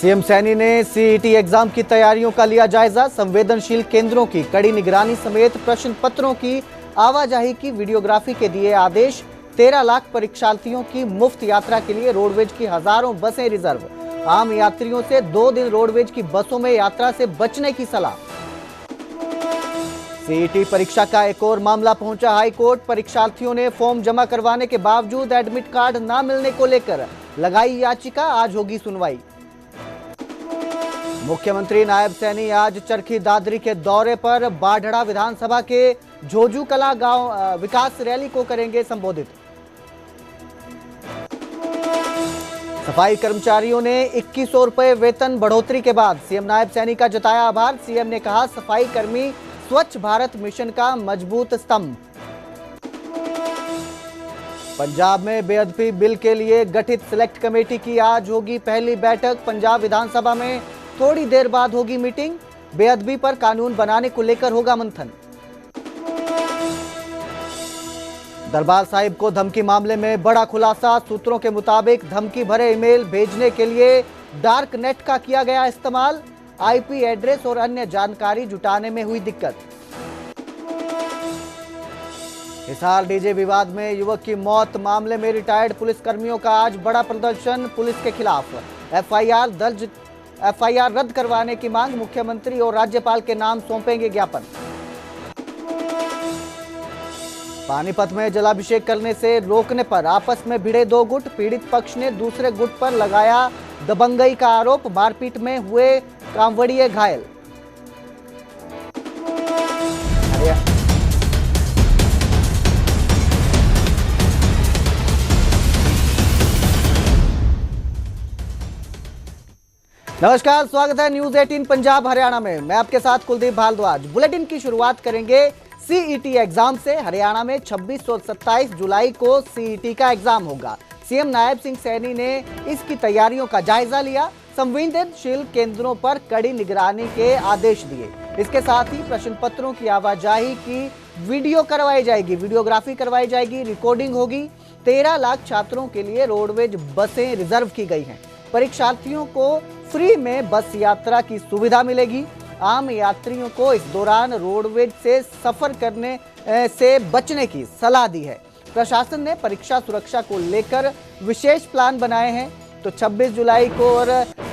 CM Saini ने CET exam की तैयारियों का लिया जायजा। संवेदनशील केंद्रों की कड़ी निगरानी समेत प्रश्न पत्रों की आवाजाही की वीडियोग्राफी के दिए आदेश। 13 लाख परीक्षार्थियों की मुफ्त यात्रा के लिए रोडवेज की हजारों बसें रिजर्व। आम यात्रियों से 2 दिन रोडवेज की बसों में यात्रा से बचने की सलाह। सीईटी परीक्षा का एक और मामला पहुंचा हाई कोर्ट। परीक्षार्थियों ने फॉर्म जमा करवाने के बावजूद एडमिट कार्ड न मिलने को लेकर लगाई याचिका। आज होगी सुनवाई। मुख्यमंत्री नायब सैनी आज चरखी दादरी के दौरे पर। बाढ़ड़ा विधानसभा के झोजू कला गांव विकास रैली को करेंगे संबोधित। सफाई कर्मचारियों ने 2100 रुपए वेतन बढ़ोतरी के बाद सीएम नायब सैनी का जताया आभार। सीएम ने कहा सफाई कर्मी स्वच्छ भारत मिशन का मजबूत स्तंभ। पंजाब में बेअदबी बिल के लिए गठित सिलेक्ट कमेटी की आज होगी पहली बैठक। पंजाब विधानसभा में थोड़ी देर बाद होगी मीटिंग। बेअदबी पर कानून बनाने को लेकर होगा मंथन। दरबार साहिब को धमकी मामले में बड़ा खुलासा। सूत्रों के मुताबिक धमकी भरे ईमेल भेजने के लिए डार्क नेट का किया गया इस्तेमाल। आईपी एड्रेस और अन्य जानकारी जुटाने में हुई दिक्कत। हिसार डीजे विवाद में युवक की मौत मामले में रिटायर्ड पुलिसकर्मियों का आज बड़ा प्रदर्शन। पुलिस के खिलाफ एफआईआर रद्द करवाने की मांग। मुख्यमंत्री और राज्यपाल के नाम सौंपेंगे ज्ञापन। पानीपत में जलाभिषेक करने से रोकने पर आपस में भिड़े 2 गुट। पीड़ित पक्ष ने दूसरे गुट पर लगाया दबंगई का आरोप। मारपीट में हुए कांवड़िए घायल। नमस्कार, स्वागत है न्यूज 18 पंजाब हरियाणा में। मैं आपके साथ कुलदीप भारद्वाज। बुलेटिन की शुरुआत करेंगे सीईटी एग्जाम से। हरियाणा में 26 और 27 जुलाई को सीईटी का एग्जाम होगा। सीएम नायब सिंह सैनी ने इसकी तैयारियों का जायजा लिया। संवेदनशील केंद्रों पर कड़ी निगरानी के आदेश दिए। इसके साथ ही प्रश्न पत्रों की आवाजाही की वीडियो करवाई जाएगी, वीडियोग्राफी करवाई जाएगी, रिकॉर्डिंग होगी। 13 लाख छात्रों के लिए रोडवेज बसें रिजर्व की गई हैं। परीक्षार्थियों को फ्री में बस यात्रा की सुविधा मिलेगी। आम यात्रियों को इस दौरान रोडवेज से सफर करने से बचने की सलाह दी है। प्रशासन ने परीक्षा सुरक्षा को लेकर विशेष प्लान बनाए हैं। तो 26 जुलाई को और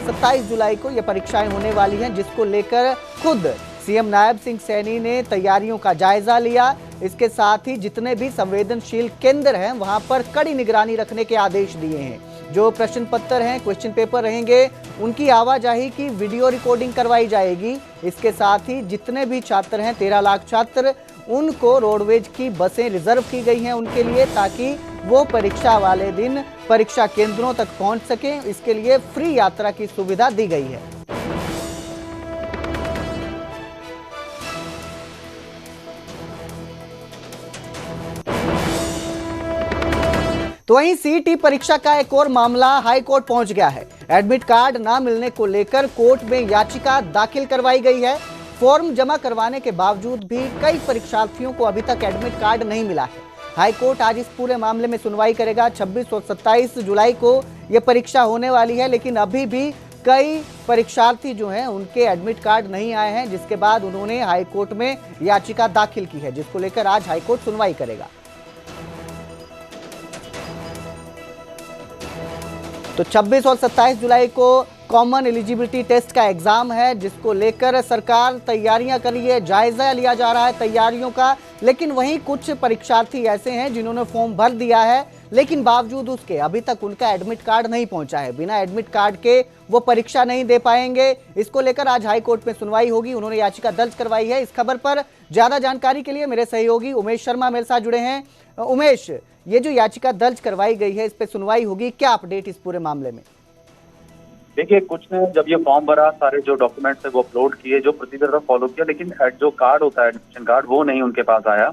27 जुलाई को ये परीक्षाएं होने वाली हैं, जिसको लेकर खुद सीएम नायब सिंह सैनी ने तैयारियों का जायजा लिया। इसके साथ ही जितने भी संवेदनशील केंद्र हैं वहां पर कड़ी निगरानी रखने के आदेश दिए हैं। जो प्रश्न पत्र हैं, क्वेश्चन पेपर रहेंगे, उनकी आवाजाही की वीडियो रिकॉर्डिंग करवाई जाएगी। इसके साथ ही जितने भी छात्र हैं, 13 लाख छात्र, उनको रोडवेज की बसें रिजर्व की गई हैं उनके लिए, ताकि वो परीक्षा वाले दिन परीक्षा केंद्रों तक पहुंच सकें। इसके लिए फ्री यात्रा की सुविधा दी गई है। तो वहीं सीईटी परीक्षा का एक और मामला हाई कोर्ट पहुंच गया है। एडमिट कार्ड ना मिलने को लेकर कोर्ट में याचिका दाखिल करवाई गई है। फॉर्म जमा करवाने के बावजूद भी कई परीक्षार्थियों को अभी तक एडमिट कार्ड नहीं मिला है। हाई कोर्ट आज इस पूरे मामले में सुनवाई करेगा। 26 और 27 जुलाई को यह परीक्षा होने वाली है, लेकिन अभी भी कई परीक्षार्थी जो हैं उनके एडमिट कार्ड नहीं आए हैं, जिसके बाद उन्होंने हाई कोर्ट में याचिका दाखिल की है, जिसको लेकर आज हाई कोर्ट सुनवाई करेगा। तो 26 और 27 जुलाई को कॉमन एलिजिबिलिटी टेस्ट का एग्जाम है, जिसको लेकर सरकार तैयारियां कर रही है। जायजा लिया जा रहा है तैयारियों का। लेकिन वहीं कुछ परीक्षार्थी ऐसे हैं जिन्होंने फॉर्म भर दिया है, लेकिन बावजूद उसके अभी तक उनका एडमिट कार्ड नहीं पहुंचा है। बिना एडमिट कार्ड के वो परीक्षा नहीं दे पाएंगे। इसको लेकर आज हाई कोर्ट में सुनवाई होगी। उन्होंने याचिका दर्ज करवाई है। इस खबर पर ज्यादा जानकारी के लिए मेरे सहयोगी उमेश शर्मा मेरे साथ जुड़े हैं। उमेश, ये जो याचिका दर्ज करवाई गई है, इस पे सुनवाई होगी, क्या अपडेट इस पूरे मामले में? देखिए, कुछ ने जब ये फॉर्म भरा, सारे जो डॉक्यूमेंट्स है वो अपलोड किए, जो प्रोसीजर फॉलो किया, लेकिन जो कार्ड होता है एडमिशन कार्ड, वो नहीं उनके पास आया।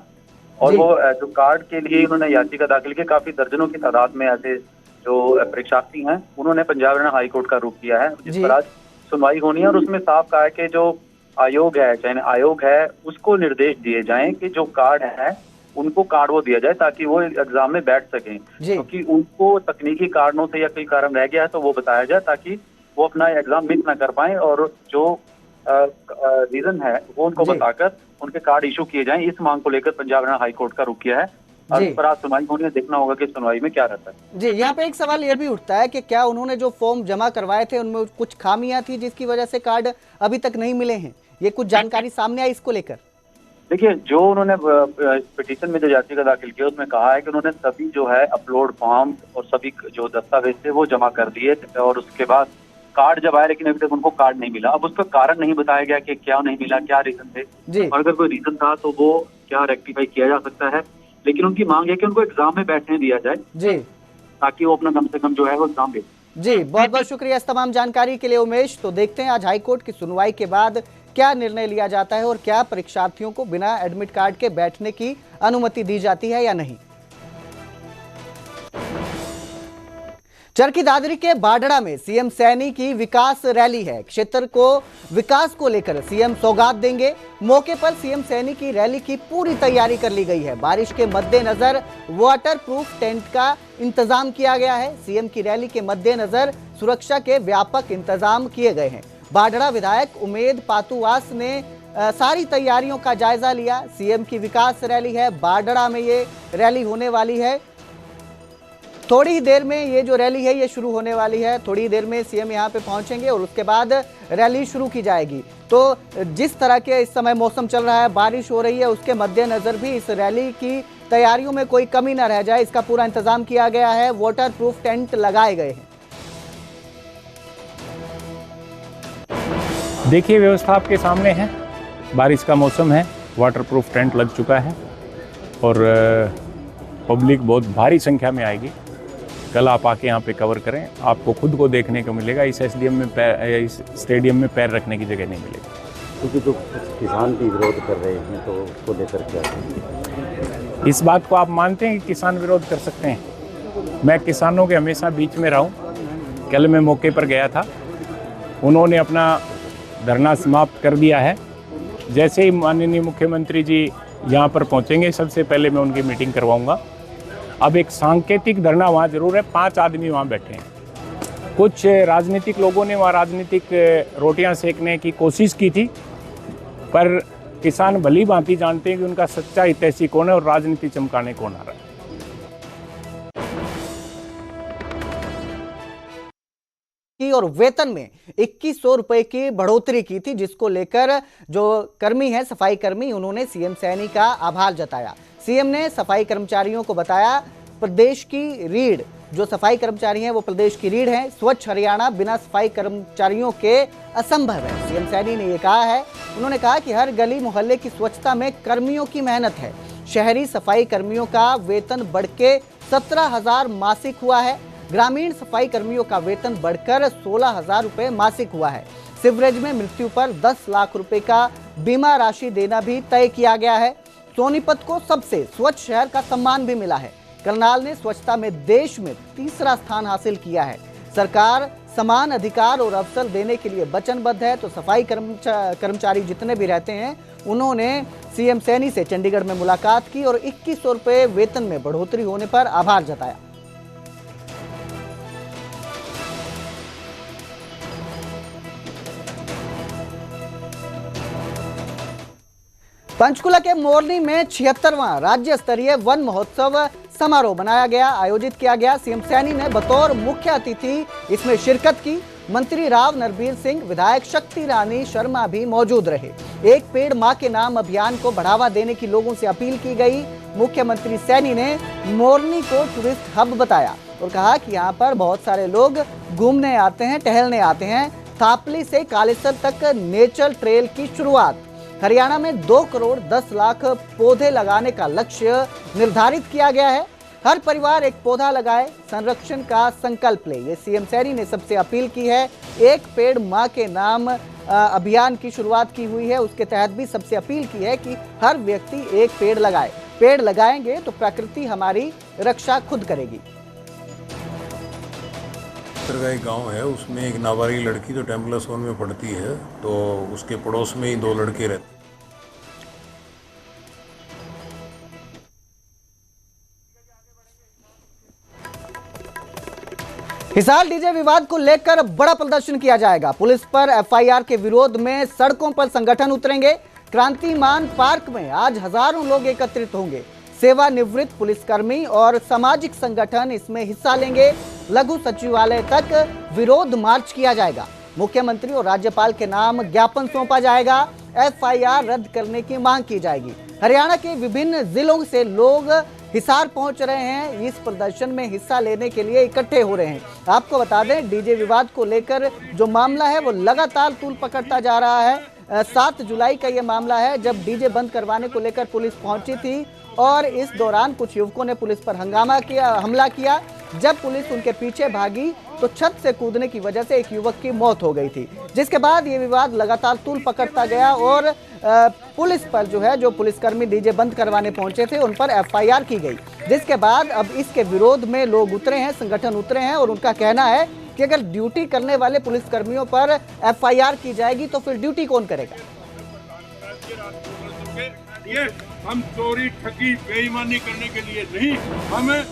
और वो जो कार्ड के लिए उन्होंने याचिका दाखिल की। काफी दर्जनों की तादाद में ऐसे जो परीक्षार्थी हैं, उन्होंने पंजाब हरियाणा हाई कोर्ट का रुख किया है, जिस पर आज सुनवाई होनी है। और उसमें साफ कहा है कि जो आयोग है, चयन आयोग है, उसको निर्देश दिए जाएं कि जो कार्ड है उनको कार्ड वो दिया जाए, ताकि वो एग्जाम में बैठ सकें। क्योंकि उनको तकनीकी कारणों से या कोई कारण रह गया है तो वो बताया जाए, ताकि वो अपना एग्जाम मिस ना कर पाए और जो रीजन है वो उनको बताकर उनके कार्ड इशू किए जाएं। इस मांग को लेकर पंजाब हरियाणा हाई कोर्ट का रुख किया है और इस पर आज सुनवाई होनी है। देखना होगा कि सुनवाई में क्या रहता है। जी, यहाँ पे एक सवाल यह भी उठता है कि क्या उन्होंने जो फॉर्म जमा करवाए थे उनमें कुछ खामियां थी जिसकी वजह से कार्ड अभी तक नहीं मिले हैं? ये कुछ जानकारी सामने आई इसको लेकर? देखिए, जो उन्होंने पिटीशन में जो याचिका दाखिल की उसमें कहा है कि उन्होंने सभी जो है अपलोड फॉर्म और सभी जो दस्तावेज थे वो जमा कर दिए और उसके बाद कार्ड जब आया लेकिन अभी तक उनको कार्ड नहीं मिला। अब उसका कारण नहीं बताया गया कि क्या नहीं मिला, क्या रीजन थे, और अगर कोई रीजन था तो वो क्या रेक्टिफाई किया जा सकता है। लेकिन उनकी मांग है कि उनको एग्जाम में बैठने दिया जाए जी, ताकि वो अपना कम से कम जो है वो एग्जाम दे। जी, बहुत बहुत शुक्रिया इस तमाम जानकारी के लिए उमेश। तो देखते हैं आज हाईकोर्ट की सुनवाई के बाद क्या निर्णय लिया जाता है और क्या परीक्षार्थियों को बिना एडमिट कार्ड के बैठने की अनुमति दी जाती है या नहीं। चरखी दादरी के बाडड़ा में सीएम सैनी की विकास रैली है। क्षेत्र को विकास को लेकर सीएम सौगात देंगे। मौके पर सीएम सैनी की रैली की पूरी तैयारी कर ली गई है। बारिश के मद्देनजर वाटर प्रूफ टेंट का इंतजाम किया गया है। सीएम की रैली के मद्देनजर सुरक्षा के व्यापक इंतजाम किए गए हैं। बाडड़ा विधायक उमेद पातुवास ने सारी तैयारियों का जायजा लिया। सीएम की विकास रैली है, बाडड़ा में ये रैली होने वाली है। थोड़ी ही देर में ये जो रैली है ये शुरू होने वाली है। थोड़ी ही देर में सीएम यहाँ पे पहुंचेंगे और उसके बाद रैली शुरू की जाएगी। तो जिस तरह के इस समय मौसम चल रहा है, बारिश हो रही है, उसके मद्देनजर भी इस रैली की तैयारियों में कोई कमी न रह जाए, इसका पूरा इंतजाम किया गया है। वाटर प्रूफ टेंट लगाए गए हैं। देखिए, व्यवस्था आपके सामने है। बारिश का मौसम है, वाटर प्रूफ टेंट लग चुका है और पब्लिक बहुत भारी संख्या में आएगी। कल आप आके यहाँ पे कवर करें, आपको खुद को देखने को मिलेगा। इस इस स्टेडियम में पैर रखने की जगह नहीं मिलेगी। क्योंकि जो किसान भी विरोध कर रहे हैं तो उसको लेकर क्या, इस बात को आप मानते हैं कि किसान विरोध कर सकते हैं? मैं किसानों के हमेशा बीच में रहा हूँ। कल मैं मौके पर गया था, उन्होंने अपना धरना समाप्त कर दिया है। जैसे ही माननीय मुख्यमंत्री जी यहाँ पर पहुँचेंगे, सबसे पहले मैं उनकी मीटिंग करवाऊँगा। अब एक सांकेतिक धरना वहाँ जरूर है, 5 आदमी वहाँ बैठे हैं। कुछ राजनीतिक लोगों ने वहाँ राजनीतिक रोटियां सेकने की कोशिश की थी, पर किसान भली भांति जानते हैं कि उनका सच्चा हितैषी कौन है और राजनीति चमकाने कौन आ रहा है। और वेतन में 2100 रुपए की बढ़ोतरी की थी, जिसको लेकर जो कर्मी है, सफाई कर्मी, उन्होंने सीएम सैनी का आभार जताया। सीएम ने सफाई कर्मचारियों को बताया प्रदेश की रीढ़, जो सफाई कर्मचारी हैं वो प्रदेश की रीढ़ हैं। स्वच्छ हरियाणा बिना सफाई कर्मचारियों के असंभव है, सीएम सैनी ने ये कहा है। उन्होंने कहा कि हर गली मोहल्ले की स्वच्छता में कर्मियों की मेहनत है। शहरी सफाई कर्मियों का वेतन बढ़ के 17,000 मासिक हुआ है। ग्रामीण सफाई कर्मियों का वेतन बढ़कर 16,000 रुपए मासिक हुआ है। सिवरेज में मृत्यु पर 10 लाख रुपए का बीमा राशि देना भी तय किया गया है। सोनीपत को सबसे स्वच्छ शहर का सम्मान भी मिला है। करनाल ने स्वच्छता में देश में 3रा स्थान हासिल किया है। सरकार समान अधिकार और अवसर देने के लिए वचनबद्ध है। तो सफाई कर्मचारी जितने भी रहते हैं, उन्होंने सीएम सैनी से चंडीगढ़ में मुलाकात की और 2100 रुपए वेतन में बढ़ोतरी होने पर आभार जताया। पंचकुला के मोरनी में 76वां राज्य स्तरीय वन महोत्सव समारोह बनाया गया, आयोजित किया गया। सीएम सैनी ने बतौर मुख्य अतिथि इसमें शिरकत की। मंत्री राव नरबीर सिंह, विधायक शक्ति रानी शर्मा भी मौजूद रहे। एक पेड़ मां के नाम अभियान को बढ़ावा देने की लोगों से अपील की गई। मुख्यमंत्री सैनी ने मोरनी को टूरिस्ट हब बताया और कहा कि यहाँ पर बहुत सारे लोग घूमने आते हैं, टहलने आते हैं। थापली से कालेसर तक नेचर ट्रेल की शुरुआत। हरियाणा में 2 करोड़ 10 लाख पौधे लगाने का लक्ष्य निर्धारित किया गया है। हर परिवार एक पौधा लगाए, संरक्षण का संकल्प ले, ये सीएम सैनी ने सबसे अपील की है। एक पेड़ मां के नाम अभियान की शुरुआत की हुई है, उसके तहत भी सबसे अपील की है कि हर व्यक्ति एक पेड़ लगाए। पेड़ लगाएंगे तो प्रकृति हमारी रक्षा खुद करेगी। एक गांव है, उसमें एक नाबालिग लड़की तो टेम्पलसोन में पढ़ती है, तो उसके पड़ोस में ही 2 लड़के रहते। हिसार डीजे विवाद को लेकर बड़ा प्रदर्शन किया जाएगा। पुलिस पर एफआईआर के विरोध में सड़कों पर संगठन उतरेंगे। क्रांतिमान पार्क में आज हजारों लोग एकत्रित होंगे। सेवानिवृत्त पुलिसकर्मी और सामाजिक संगठन इसमें हिस्सा लेंगे। लघु सचिवालय तक विरोध मार्च किया जाएगा। मुख्यमंत्री और राज्यपाल के नाम ज्ञापन सौंपा जाएगा। एफआईआर रद्द करने की मांग की जाएगी। हरियाणा के विभिन्न जिलों से लोग हिसार पहुंच रहे हैं। इस प्रदर्शन में हिस्सा लेने के लिए इकट्ठे हो रहे हैं। आपको बता दें, डीजे विवाद को लेकर जो मामला है वो लगातार तूल पकड़ता जा रहा है। 7 जुलाई का ये मामला है जब डीजे बंद करवाने को लेकर पुलिस पहुंची थी और इस दौरान कुछ युवकों ने पुलिस पर हमला किया। जब पुलिस उनके पीछे भागी तो छत से कूदने की वजह से एक युवक की मौत हो गई थी, जिसके बाद ये विवाद लगातार तूल पकड़ता गया और पुलिस पर जो पुलिसकर्मी डीजे बंद करवाने पहुंचे थे उन पर एफआईआर की गई। जिसके बाद अब इसके विरोध में लोग उतरे हैं, संगठन उतरे हैं और उनका कहना है कि अगर ड्यूटी करने वाले पुलिसकर्मियों पर एफआईआर की जाएगी तो फिर ड्यूटी कौन करेगा। हम चोरी, ठगी, बेईमानी करने के लिए नहीं, हमें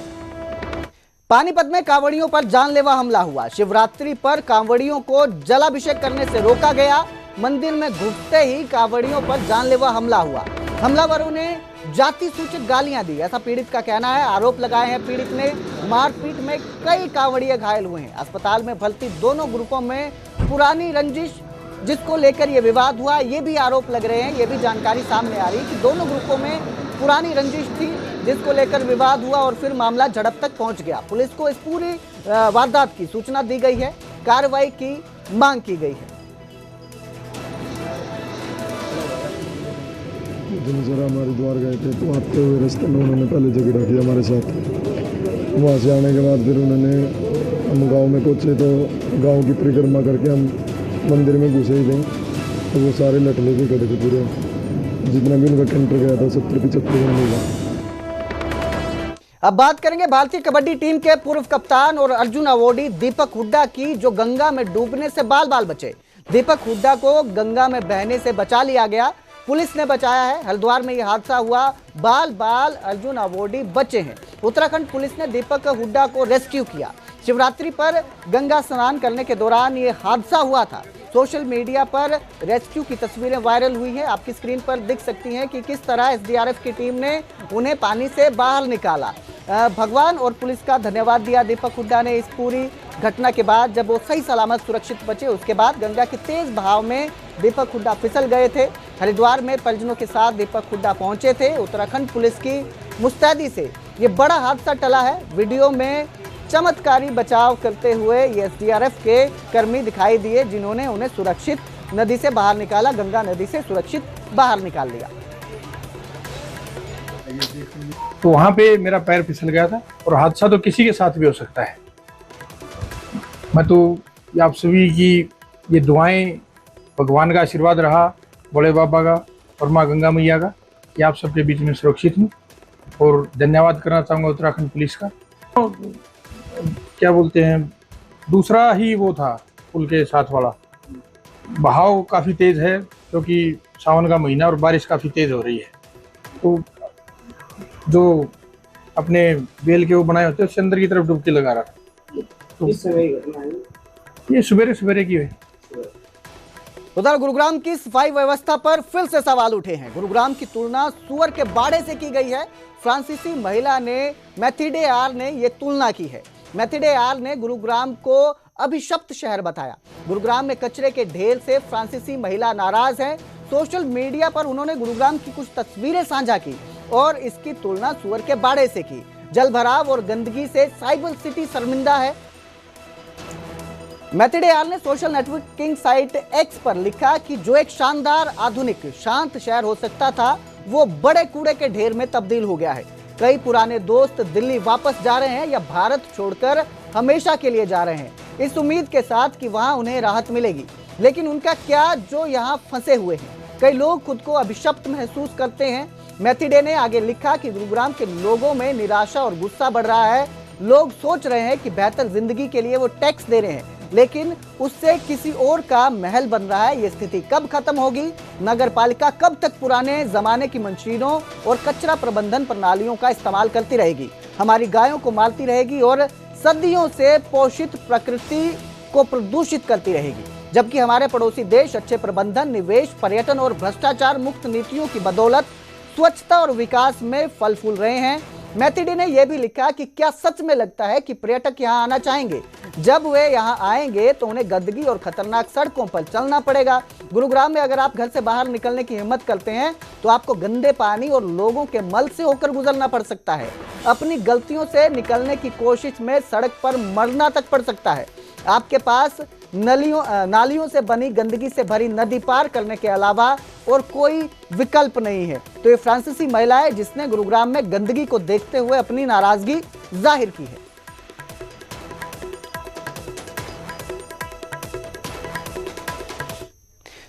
पानीपत में कांवड़ियों पर जानलेवा हमला हुआ। शिवरात्रि पर कांवड़ियों को जलाभिषेक करने से रोका गया। मंदिर में घुसते ही कांवड़ियों पर जानलेवा हमला हुआ। हमलावरों ने जाति सूचक गालियां दी, ऐसा पीड़ित का कहना है। आरोप लगाए हैं पीड़ित ने। मारपीट में कई कांवड़िए घायल हुए हैं। अस्पताल में भर्ती दोनों ग्रुपों में पुरानी रंजिश जिसको लेकर ये विवाद हुआ, ये भी आरोप लग रहे हैं। ये भी जानकारी सामने आ रही है कि दोनों ग्रुपों में पुरानी रंजिश थी जिसको लेकर विवाद हुआ और फिर मामला झड़प तक पहुंच गया। पुलिस को इस पूरी वारदात की सूचना दी गई है। कार्रवाई की मांग की गई है। जरा हमारे द्वार गए थे तो आते हुए रास्ते में उन्होंने पहले झगड़ा किया हमारे साथ। वहाँ से आने के बाद फिर उन्होंने हम गांव में पहुँचे तो गांव की परिक्रमा करके हम मंदिर में घुसे ही गए तो वो सारे लटले भी खड़े थे पूरे। जितना भी उनका कैंटर गया था 70-75 जन होगा। अब बात करेंगे भारतीय कबड्डी टीम के पूर्व कप्तान और अर्जुन अवार्डी दीपक हुड्डा की, जो गंगा में डूबने से बाल बाल बचे। दीपक हुड्डा को गंगा में बहने से बचा लिया गया, पुलिस ने बचाया है। हरिद्वार में यह हादसा हुआ, बाल बाल अर्जुन अवार्डी बचे हैं। उत्तराखंड पुलिस ने दीपक हुड्डा को रेस्क्यू किया। शिवरात्रि पर गंगा स्नान करने के दौरान ये हादसा हुआ था। सोशल मीडिया पर रेस्क्यू की तस्वीरें वायरल हुई हैं। आपकी स्क्रीन पर दिख सकती हैं कि किस तरह एसडीआरएफ की टीम ने उन्हें पानी से बाहर निकाला। भगवान और पुलिस का धन्यवाद दिया दीपक हुड्डा ने इस पूरी घटना के बाद। जब वो सही सलामत सुरक्षित बचे, उसके बाद गंगा के तेज बहाव में दीपक हुड्डा फिसल गए थे। हरिद्वार में परिजनों के साथ दीपक हुड्डा पहुंचे थे। उत्तराखंड पुलिस की मुस्तैदी से ये बड़ा हादसा टला है। वीडियो में चमत्कारी बचाव करते हुए ये एसडीआरएफ के कर्मी दिखाई दिए, जिन्होंने उन्हें सुरक्षित नदी से बाहर निकाला, गंगा नदी से सुरक्षित बाहर निकाल लिया। तो वहां पे मेरा पैर फिसल गया था और हादसा तो किसी के साथ भी हो सकता है। मैं तो आप सभी की ये दुआएं, भगवान का आशीर्वाद रहा, बड़े बाबा का और माँ गंगा मैया का, कि आप सबके बीच में सुरक्षित हूँ। और धन्यवाद करना चाहूँगा उत्तराखंड पुलिस का। तो क्या बोलते हैं, दूसरा ही वो था पुल के साथ वाला। बहाव काफ़ी तेज़ है क्योंकि सावन का महीना और बारिश काफ़ी तेज़ हो रही है। तो जो अपने बेल के वो बनाए होते हैं उससे अंदर की तरफ डुबकी लगा रहा था। तो ये सवेरे सवेरे की है। उधर गुरुग्राम की सफाई व्यवस्था पर फिर से सवाल उठे हैं। गुरुग्राम की तुलना सुअर के बाड़े से की गई है। फ्रांसीसी महिला ने मैथिडे आर ने यह तुलना की है। मैथिडे आर ने गुरुग्राम को अभिशप्त शहर बताया। गुरुग्राम में कचरे के ढेर से फ्रांसीसी महिला नाराज है। सोशल मीडिया पर उन्होंने गुरुग्राम की कुछ तस्वीरें साझा की और इसकी तुलना सुअर के बाड़े से की। जलभराव और गंदगी से साइबर सिटी शर्मिंदा है। मैथिडे आर ने सोशल नेटवर्किंग साइट एक्स पर लिखा कि जो एक शानदार, आधुनिक, शांत शहर हो सकता था, वो बड़े कूड़े के ढेर में तब्दील हो गया है। कई पुराने दोस्त दिल्ली वापस जा रहे हैं या भारत छोड़कर हमेशा के लिए जा रहे हैं, इस उम्मीद के साथ कि वहां उन्हें राहत मिलेगी। लेकिन उनका क्या जो यहाँ फंसे हुए हैं। कई लोग खुद को अभिशप्त महसूस करते हैं। मैथिडे ने आगे लिखा कि गुरुग्राम के लोगों में निराशा और गुस्सा बढ़ रहा है। लोग सोच रहे हैं कि बेहतर जिंदगी के लिए वो टैक्स दे रहे हैं, लेकिन उससे किसी और का महल बन रहा है। ये स्थिति कब खत्म होगी? नगर पालिका कब तक पुराने जमाने की मशीनों और कचरा प्रबंधन प्रणालियों का इस्तेमाल करती रहेगी, हमारी गायों को मारती रहेगी और सदियों से पोषित प्रकृति को प्रदूषित करती रहेगी, जबकि हमारे पड़ोसी देश अच्छे प्रबंधन, निवेश, पर्यटन और भ्रष्टाचार मुक्त नीतियों की बदौलत स्वच्छता और विकास में फल फूल रहे हैं। मैथिडी ने यह भी लिखा कि क्या सच में लगता है कि पर्यटक यहां आना चाहेंगे? जब वे यहां आएंगे तो उन्हें गंदगी और खतरनाक सड़कों पर चलना पड़ेगा। गुरुग्राम में अगर आप घर से बाहर निकलने की हिम्मत करते हैं तो आपको गंदे पानी और लोगों के मल से होकर गुजरना पड़ सकता है। अपनी गलतियों से निकलने की कोशिश में सड़क पर मरना तक पड़ सकता है। आपके पास नालियों से बनी गंदगी से भरी नदी पार करने के अलावा और कोई विकल्प नहीं है। तो ये फ्रांसीसी महिला है जिसने गुरुग्राम में गंदगी को देखते हुए अपनी नाराजगी जाहिर की है।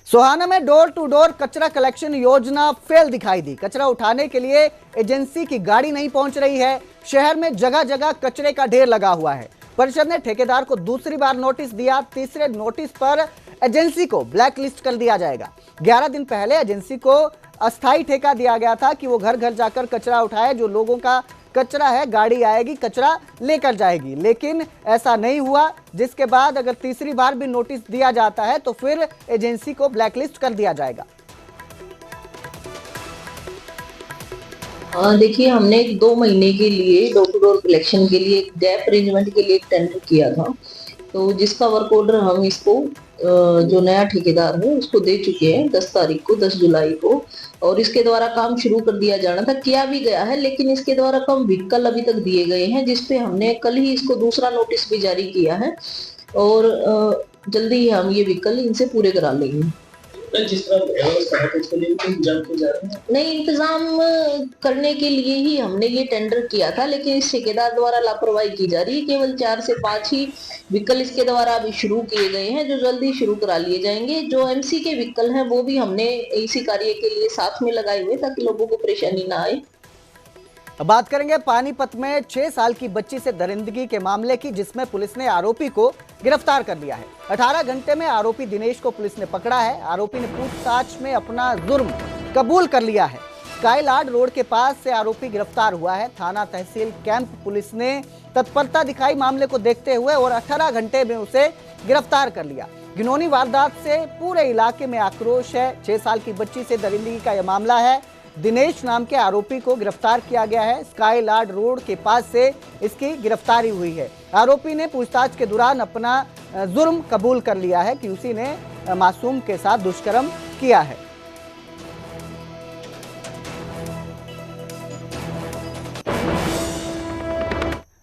सोहाना में डोर टू डोर कचरा कलेक्शन योजना फेल दिखाई दी। कचरा उठाने के लिए एजेंसी की गाड़ी नहीं पहुंच रही है। शहर में जगह जगह कचरे का ढेर लगा हुआ है। परिषद ने ठेकेदार को दूसरी बार नोटिस दिया। तीसरे नोटिस पर एजेंसी को ब्लैक लिस्ट कर दिया जाएगा। 11 दिन पहले एजेंसी को अस्थायी ठेका दिया गया था कि वो घर घर जाकर कचरा उठाए। जो लोगों का कचरा है, गाड़ी आएगी, कचरा लेकर जाएगी, लेकिन ऐसा नहीं हुआ। जिसके बाद अगर तीसरी बार भी नोटिस दिया जाता है तो फिर एजेंसी को ब्लैक लिस्ट कर दिया जाएगा। देखिए, हमने 2 महीने के लिए डोर टू डोर कलेक्शन के लिए डैप अरेंजमेंट के लिए एक टेंडर किया था, तो जिसका वर्क ऑर्डर हम इसको जो नया ठेकेदार है उसको दे चुके हैं 10 तारीख को, 10 जुलाई को, और इसके द्वारा काम शुरू कर दिया जाना था, किया भी गया है। लेकिन इसके द्वारा कम व्हीकल अभी तक दिए गए हैं, जिसपे हमने कल ही इसको दूसरा नोटिस भी जारी किया है और जल्दी ही हम ये व्हीकल इनसे पूरे करा लेंगे। जिस तरह व्यवस्था है उसके लिए भी इंतजाम किए जा रहे हैं? नहीं, इंतजाम करने के लिए ही हमने ये टेंडर किया था, लेकिन इस ठेकेदार द्वारा लापरवाही की जा रही है। केवल 4 से 5 ही व्हीकल इसके द्वारा अभी शुरू किए गए हैं, जो जल्दी शुरू करा लिए जाएंगे। जो एमसी के व्हीकल हैं वो भी हमने इसी कार्य के लिए साथ में लगाए हुए ताकि लोगों को परेशानी ना आए। अब बात करेंगे पानीपत में 6 साल की बच्ची से दरिंदगी के मामले की, जिसमें पुलिस ने आरोपी को गिरफ्तार कर लिया है। 18 घंटे में आरोपी दिनेश को पुलिस ने पकड़ा है। आरोपी ने पूछताछ में अपना जुर्म कबूल कर लिया है। स्काईलार्ड रोड के पास से आरोपी गिरफ्तार हुआ है। थाना तहसील कैंप पुलिस ने तत्परता दिखाई मामले को देखते हुए और 18 घंटे में उसे गिरफ्तार कर लिया। घिनौनी वारदात से पूरे इलाके में आक्रोश है। 6 साल की बच्ची से दरिंदगी का यह मामला है। दिनेश नाम के आरोपी को गिरफ्तार किया गया है। स्काईलार्ड रोड के पास से इसकी गिरफ्तारी हुई है। आरोपी ने पूछताछ के दौरान अपना जुर्म कबूल कर लिया है कि उसी ने मासूम के साथ दुष्कर्म किया है।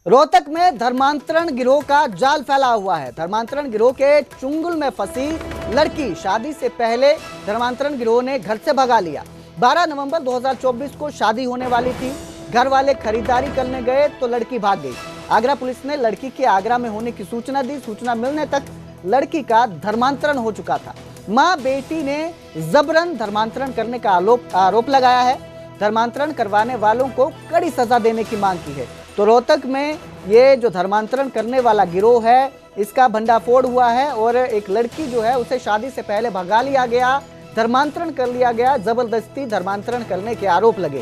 रोहतक में धर्मांतरण गिरोह का जाल फैला हुआ है। धर्मांतरण गिरोह के चुंगल में फंसी लड़की शादी से पहले धर्मांतरण गिरोह ने घर से भगा लिया। 12 नवंबर 2024 को शादी होने वाली थी। घर वाले खरीदारी करने गए तो लड़की भाग गई। आगरा पुलिस ने लड़की के आगरा में होने की सूचना दी। सूचना मिलने तक लड़की का धर्मांतरण हो चुका था। मां बेटी ने जबरन धर्मांतरण करने का आरोप लगाया है। धर्मांतरण करवाने वालों को कड़ी सजा देने की मांग की है। तो रोहतक में ये जो धर्मांतरण करने वाला गिरोह है, इसका भंडाफोड़ हुआ है और एक लड़की जो है उसे शादी से पहले भगा लिया गया, धर्मांतरण कर लिया गया। जबरदस्ती धर्मांतरण करने के आरोप लगे।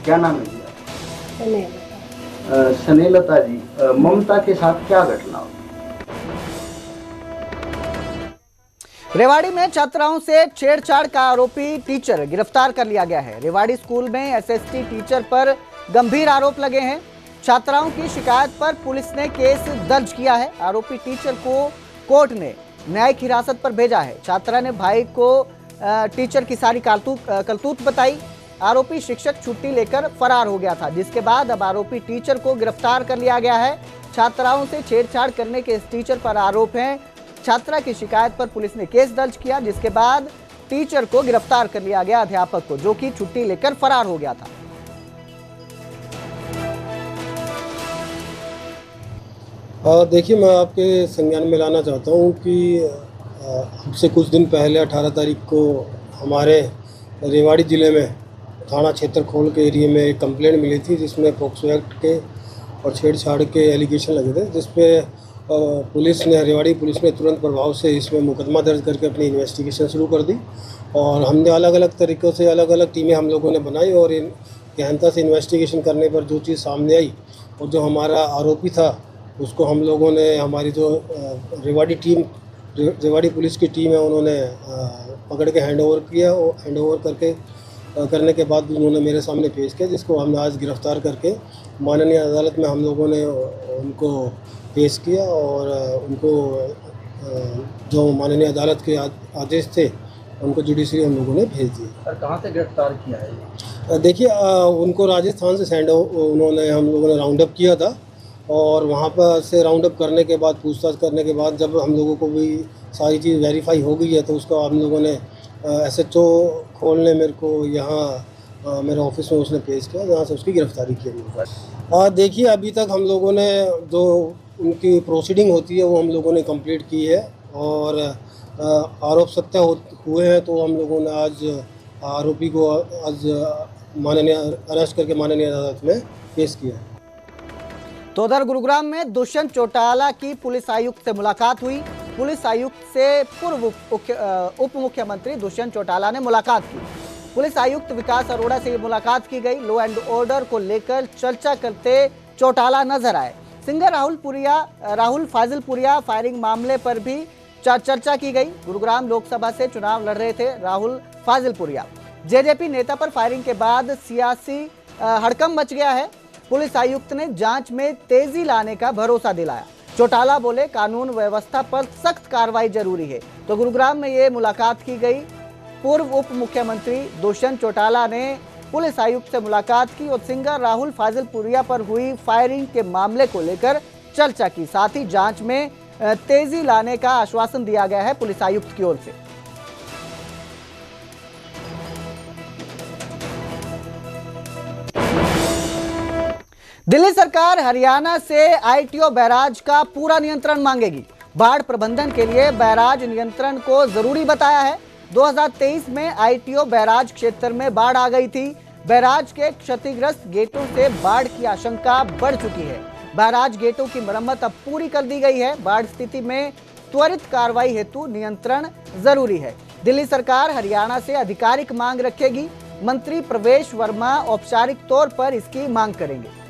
क्या नाम है जी? स्नेहलता जी, ममता के साथ क्या घटना हुई? रेवाड़ी में छात्राओं से छेड़छाड़ का आरोपी टीचर गिरफ्तार कर लिया गया है। रेवाड़ी स्कूल में एसएसटी टीचर पर गंभीर आरोप लगे हैं। छात्राओं की शिकायत पर पुलिस ने केस दर्ज किया है। आरोपी टीचर को कोर्ट ने न्यायिक हिरासत पर भेजा है। छात्रा ने भाई को टीचर की सारी करतूत बताई। आरोपी शिक्षक छुट्टी लेकर फरार हो गया था, जिसके बाद अब आरोपी टीचर को गिरफ्तार कर लिया गया है। छात्राओं से छेड़छाड़ करने के इस टीचर पर आरोप है। छात्रा की शिकायत पर पुलिस ने केस दर्ज किया, जिसके बाद टीचर को गिरफ्तार कर लिया गया, अध्यापक को, जो कि छुट्टी लेकर फरार हो गया था। देखिए, मैं आपके संज्ञान में लाना चाहता हूँ कि हमसे कुछ दिन पहले 18 तारीख को हमारे रेवाड़ी ज़िले में थाना क्षेत्र खोल के एरिया में एक कंप्लेंट मिली थी, जिसमें पॉक्सो एक्ट के और छेड़छाड़ के एलिगेशन लगे थे, जिस पे पुलिस ने, रेवाड़ी पुलिस ने तुरंत प्रभाव से इसमें मुकदमा दर्ज करके अपनी इन्वेस्टिगेशन शुरू कर दी। और हमने अलग अलग तरीक़ों से अलग अलग टीमें हम लोगों ने बनाई और इन गहनता से इन्वेस्टिगेशन करने पर जो चीज़ सामने आई और जो हमारा आरोपी था उसको हम लोगों ने, हमारी जो रेवाड़ी पुलिस की टीम है उन्होंने पकड़ के हैंड ओवर किया और हैंड ओवर करने के बाद उन्होंने मेरे सामने पेश किया, जिसको हमने आज गिरफ़्तार करके माननीय अदालत में हम लोगों ने उनको पेश किया और उनको जो माननीय अदालत के आदेश थे उनको जुडिशरी हम लोगों ने भेज दिया। सर कहाँ से गिरफ्तार किया है? देखिए उनको राजस्थान से उन्होंने हम लोगों ने राउंड अप किया था और वहाँ पर से राउंड अप करने के बाद, पूछताछ करने के बाद जब हम लोगों को भी सारी चीज़ वेरीफाई हो गई है तो उसको हम लोगों ने SHO खोलने मेरे को यहाँ मेरे ऑफिस में उसने पेश किया, जहाँ से उसकी गिरफ्तारी की है। देखिए अभी तक हम लोगों ने जो उनकी प्रोसीडिंग होती है वो हम लोगों ने कंप्लीट की है और आरोप सत्य हुए हैं तो हम लोगों ने आज आरोपी को आज माननीय अरेस्ट करके माननीय अदालत में पेश किया है। तो उधर गुरुग्राम में दुष्यंत चौटाला की पुलिस आयुक्त से मुलाकात हुई। पुलिस आयुक्त से पूर्व उप मुख्यमंत्री दुष्यंत चौटाला ने मुलाकात की। पुलिस आयुक्त विकास अरोड़ा से मुलाकात की गई। लॉ एंड ऑर्डर को लेकर चर्चा करते चौटाला नजर आए। सिंगर राहुल फाजिलपुरिया फायरिंग मामले पर भी चर्चा की गई। गुरुग्राम लोकसभा से चुनाव लड़ रहे थे राहुल फाजिलपुरिया। जेजेपी नेता पर फायरिंग के बाद सियासी हड़कंप मच गया है। पुलिस आयुक्त ने जांच में तेजी लाने का भरोसा दिलाया। चौटाला बोले कानून व्यवस्था पर सख्त कार्रवाई जरूरी है। तो गुरुग्राम में ये मुलाकात की गई। पूर्व उप मुख्यमंत्री दुष्यंत चौटाला ने पुलिस आयुक्त से मुलाकात की और सिंगर राहुल फाजिलपुरिया पर हुई फायरिंग के मामले को लेकर चर्चा की। साथ ही जांच में तेजी लाने का आश्वासन दिया गया है पुलिस आयुक्त की ओर से। दिल्ली सरकार हरियाणा से ITO बैराज का पूरा नियंत्रण मांगेगी। बाढ़ प्रबंधन के लिए बैराज नियंत्रण को जरूरी बताया है। 2023 में ITO बैराज क्षेत्र में बाढ़ आ गई थी। बैराज के क्षतिग्रस्त गेटों से बाढ़ की आशंका बढ़ चुकी है। बैराज गेटों की मरम्मत अब पूरी कर दी गई है। बाढ़ स्थिति में त्वरित कार्रवाई हेतु नियंत्रण जरूरी है। दिल्ली सरकार हरियाणा से आधिकारिक मांग रखेगी। मंत्री प्रवेश वर्मा औपचारिक तौर पर इसकी मांग करेंगे।